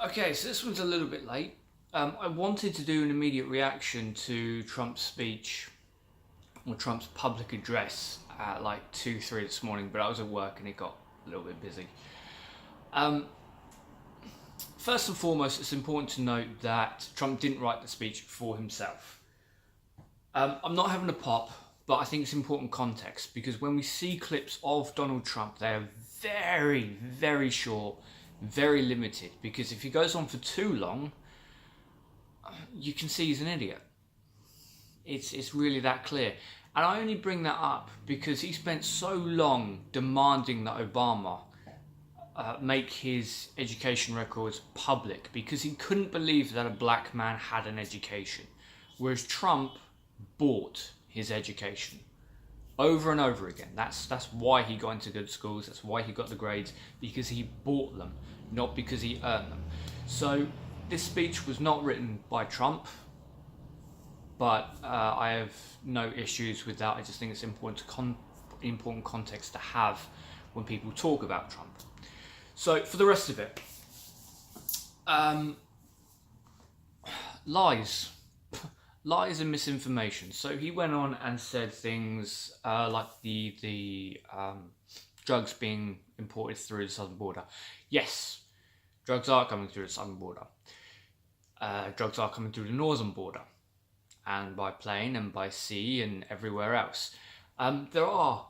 Okay, so this one's a little bit late. I wanted to do an immediate reaction to Trump's speech or Trump's public address at like 2, 3 this morning, but I was at work and it got a little bit busy. Um, First and foremost, it's important to note that Trump didn't write the speech for himself. I'm not having a pop, but I think it's important context because when we see clips of Donald Trump, they are very, very short, very limited. Because if he goes on for too long, you can see he's an idiot. It's really that clear. And I only bring that up because he spent so long demanding that Obama make his education records public because he couldn't believe that a black man had an education. Whereas Trump bought his education over and over again. That's why he got into good schools. That's why he got the grades, because he bought them, not because he earned them. So this speech was not written by Trump, but I have no issues with that. I just think it's important context to have when people talk about Trump. So for the rest of it, lies. Lies and misinformation. So he went on and said things like the drugs being imported through the southern border. Yes, drugs are coming through the southern border. Drugs are coming through the northern border, and by plane and by sea and everywhere else. There are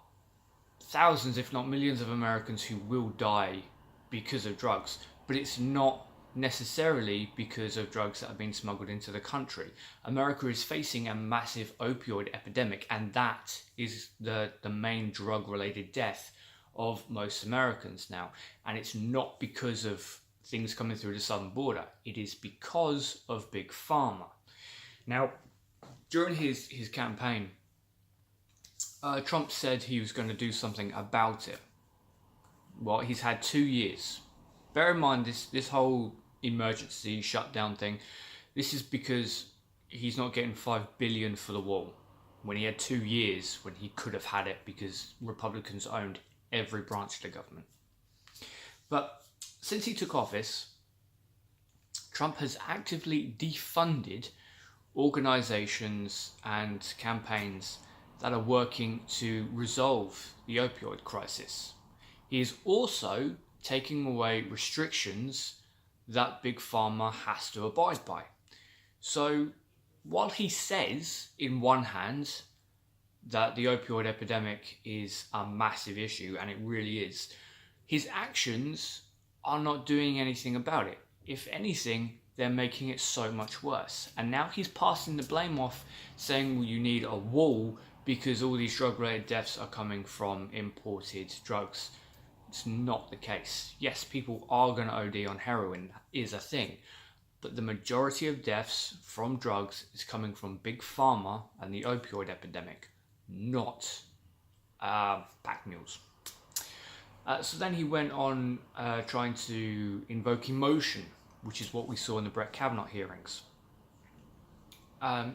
thousands, if not millions, of Americans who will die because of drugs, but it's not necessarily because of drugs that have been smuggled into the country. America is facing a massive opioid epidemic, and that is the main drug-related death of most Americans now. And it's not because of things coming through the southern border. It is because of Big Pharma. Now, during his campaign, Trump said he was going to do something about it. Well, he's had 2 years. Bear in mind, this whole emergency shutdown thing, this is because he's not getting $5 billion for the wall when he had 2 years when he could have had it because Republicans owned every branch of the government. But since he took office, Trump has actively defunded organizations and campaigns that are working to resolve the opioid crisis. He is also taking away restrictions that Big Pharma has to abide by. So while he says, in one hand, that the opioid epidemic is a massive issue, and it really is, his actions are not doing anything about it. If anything, they're making it so much worse. And now he's passing the blame off, saying, well, you need a wall because all these drug-related deaths are coming from imported drugs. It's not the case. Yes, people are going to OD on heroin, is a thing, but the majority of deaths from drugs is coming from Big Pharma and the opioid epidemic, not pack mules. So then he went on trying to invoke emotion, which is what we saw in the Brett Kavanaugh hearings,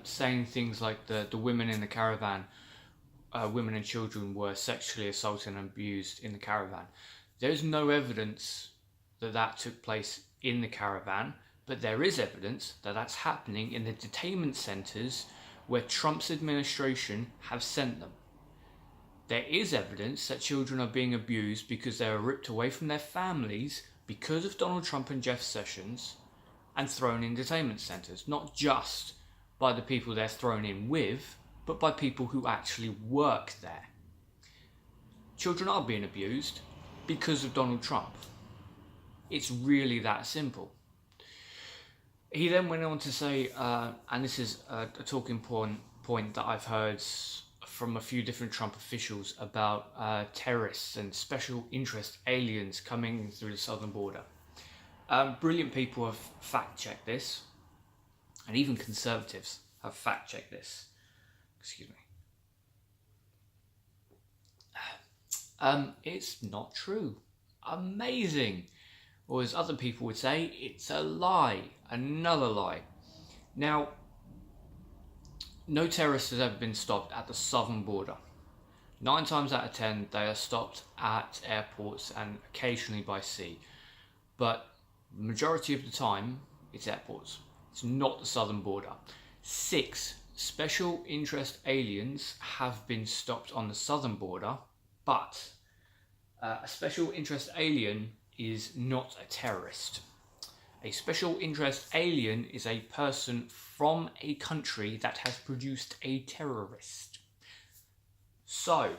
saying things like the women in the caravan, women and children were sexually assaulted and abused in the caravan. There's no evidence that that took place in the caravan, but there is evidence that that's happening in the detainment centres where Trump's administration have sent them. There is evidence that children are being abused because they are ripped away from their families because of Donald Trump and Jeff Sessions and thrown in detainment centres, not just by the people they're thrown in with, but by people who actually work there. Children are being abused because of Donald Trump. It's really that simple. He then went on to say, and this is a talking point that I've heard from a few different Trump officials about terrorists and special interest aliens coming through the southern border. Brilliant people have fact-checked this, and even conservatives have fact-checked this. Excuse me. It's not true. Amazing. Or as other people would say, it's a lie. Another lie. Now, no terrorist has ever been stopped at the southern border. 9 times out of 10, they are stopped at airports and occasionally by sea. But The majority of the time, it's airports. It's not the southern border. 6 special interest aliens have been stopped on the southern border, but a special interest alien is not a terrorist. A special interest alien is a person from a country that has produced a terrorist. So,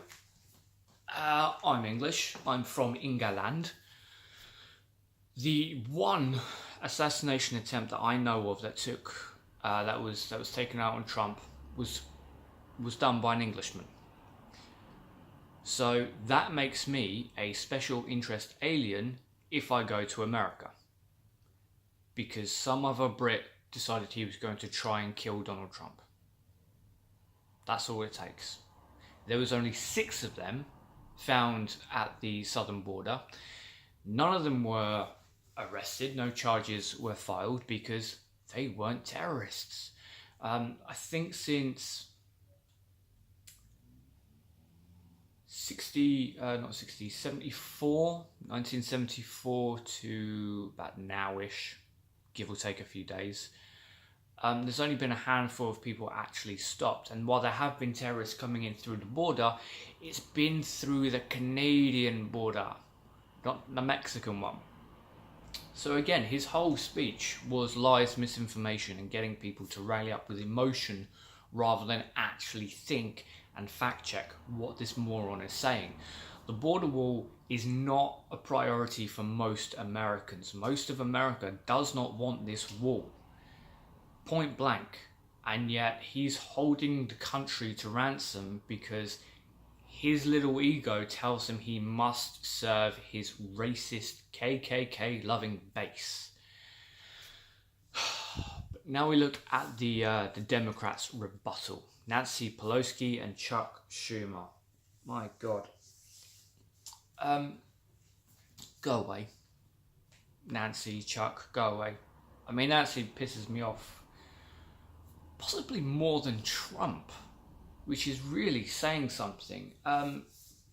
I'm English. I'm from England. The one assassination attempt that I know of that was taken out on Trump was done by an Englishman. So that makes me a special interest alien if I go to America, because some other Brit decided he was going to try and kill Donald Trump. That's all it takes. There was only 6 of them found at the southern border. None of them were arrested. No charges were filed because they weren't terrorists. I think since 1974 to about now-ish, give or take a few days, there's only been a handful of people actually stopped. And while there have been terrorists coming in through the border, it's been through the Canadian border, not the Mexican one. So again, his whole speech was lies, misinformation, and getting people to rally up with emotion rather than actually think and fact check what this moron is saying. The border wall is not a priority for most Americans. Most of America does not want this wall. Point blank. And yet he's holding the country to ransom because his little ego tells him he must serve his racist KKK loving base. But now we look at the Democrats' rebuttal. Nancy Pelosi and Chuck Schumer. My God. Go away. Nancy, Chuck, go away. I mean, Nancy pisses me off. Possibly more than Trump, which is really saying something.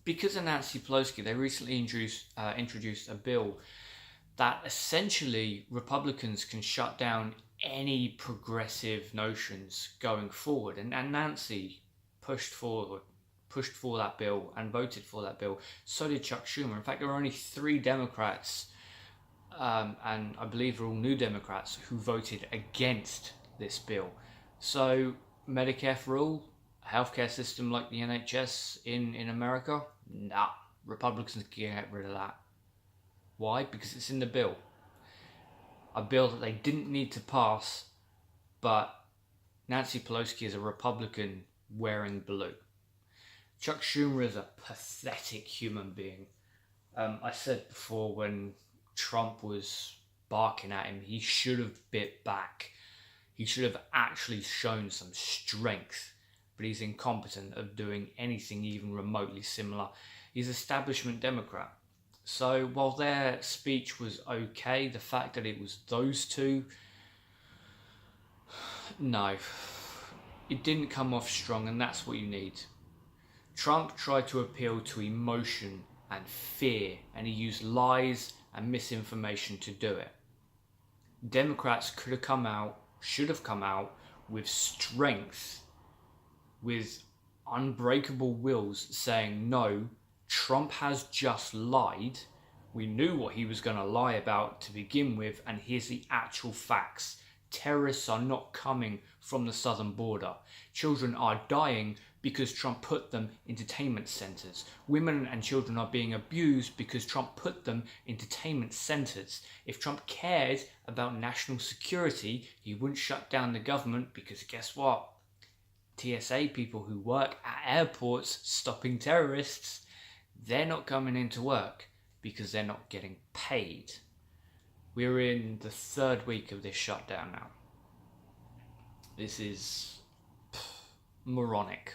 Because of Nancy Pelosi, they recently introduced a bill that essentially Republicans can shut down any progressive notions going forward. And Nancy pushed for that bill and voted for that bill. So did Chuck Schumer. In fact, there were only 3 Democrats, and I believe they're all new Democrats, who voted against this bill. So Medicare for all, healthcare system like the NHS in America, nah, Republicans can get rid of that. Why? Because it's in the bill. A bill that they didn't need to pass, but Nancy Pelosi is a Republican wearing blue. Chuck Schumer is a pathetic human being. I said before, when Trump was barking at him, he should have bit back. He should have actually shown some strength, but he's incompetent of doing anything even remotely similar. He's establishment Democrat. So while their speech was okay, the fact that it was those two, no, it didn't come off strong, and that's what you need. Trump tried to appeal to emotion and fear, and he used lies and misinformation to do it. Democrats could have come out, should have come out with strength, with unbreakable wills, saying, no, Trump has just lied. We knew what he was going to lie about to begin with, and here's the actual facts. Terrorists are not coming from the southern border. Children are dying because Trump put them in detainment centres. Women and children are being abused because Trump put them in detainment centres. If Trump cared about national security, he wouldn't shut down the government, because guess what? TSA people who work at airports stopping terrorists, they're not coming into work because they're not getting paid. We're in the 3rd week of this shutdown now. This is moronic.